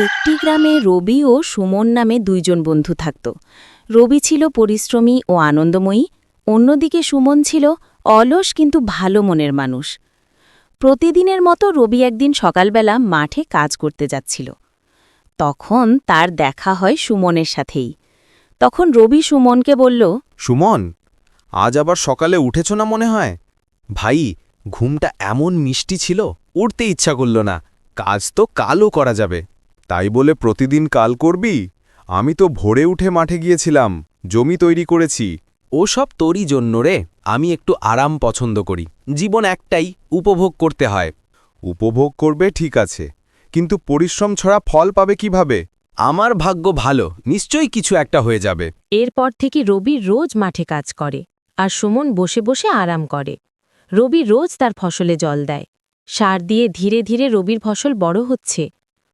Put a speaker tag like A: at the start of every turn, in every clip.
A: একটি গ্রামে রবি ও সুমন নামে দুইজন বন্ধু থাকত। রবি ছিল পরিশ্রমী ও আনন্দময়ী, অন্যদিকে সুমন ছিল অলস কিন্তু ভালো মনের মানুষ। প্রতিদিনের মতো রবি একদিন সকালবেলা মাঠে কাজ করতে যাচ্ছিল। তখন তার দেখা হয় সুমনের সাথেই। তখন রবি সুমনকে বলল,
B: সুমন, আজ আবার সকালে উঠেছ না মনে হয়? ভাই, ঘুমটা এমন মিষ্টি ছিল, উঠতে ইচ্ছা করল না। কাজ তো কালও করা যাবে। তাই বলে প্রতিদিন কাল করবি? আমি তো ভোরে উঠে মাঠে গিয়েছিলাম, জমি তৈরি করেছি। ওসব তোরই জন্য রে। আমি একটু আরাম পছন্দ করি। জীবন একটাই, উপভোগ করতে হয়। উপভোগ করবে ঠিক আছে, কিন্তু পরিশ্রম ছাড়া ফল পাবে কিভাবে? আমার ভাগ্য ভালো, নিশ্চয়ই কিছু একটা হয়ে যাবে।
A: এরপর থেকে রবি রোজ মাঠে কাজ করে, আর সুমন বসে বসে আরাম করে। রবি রোজ তার ফসলে জল দেয়, সার দিয়ে ধীরে ধীরে রবির ফসল বড় হচ্ছে।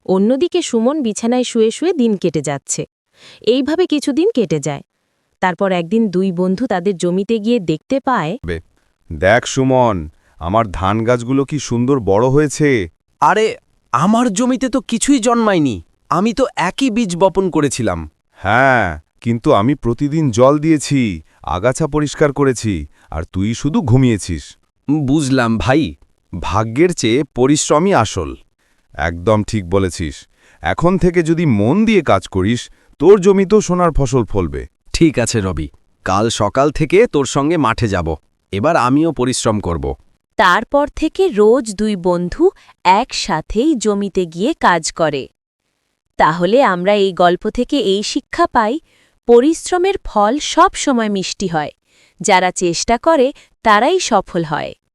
A: অন্যদিকে সুমন বিছানায় শুয়ে শুয়ে দিন কেটে যাচ্ছে। এইভাবে কিছুদিন কেটে যায়। তারপর একদিন দুই বন্ধু তাদের জমিতে গিয়ে দেখতে পায়।
B: দেখ সুমন, আমার ধান গাছগুলো কি সুন্দর বড় হয়েছে।
C: আরে, আমার জমিতে তো কিছুই জন্মায়নি। আমি তো একই বীজ বপন করেছিলাম।
B: হ্যাঁ, কিন্তু আমি প্রতিদিন জল দিয়েছি, আগাছা পরিষ্কার করেছি, আর তুই শুধু ঘুমিয়েছিস।
C: বুঝলাম ভাই।
B: ভাগ্যের চেয়ে পরিশ্রমই আসল। একদম ঠিক বলেছিস। এখন থেকে যদি মন দিয়ে কাজ করিস, তোর জমিতেও সোনার ফসল ফলবে।
C: ঠিক আছে রবি, কাল সকাল থেকে তোর সঙ্গে মাঠে যাব। এবার আমিও পরিশ্রম করব।
A: তারপর থেকে রোজ দুই বন্ধু একসাথেই জমিতে গিয়ে কাজ করে। তাহলে আমরা এই গল্প থেকে এই শিক্ষা পাই, পরিশ্রমের ফল সব সময় মিষ্টি হয়। যারা চেষ্টা করে তারাই সফল হয়।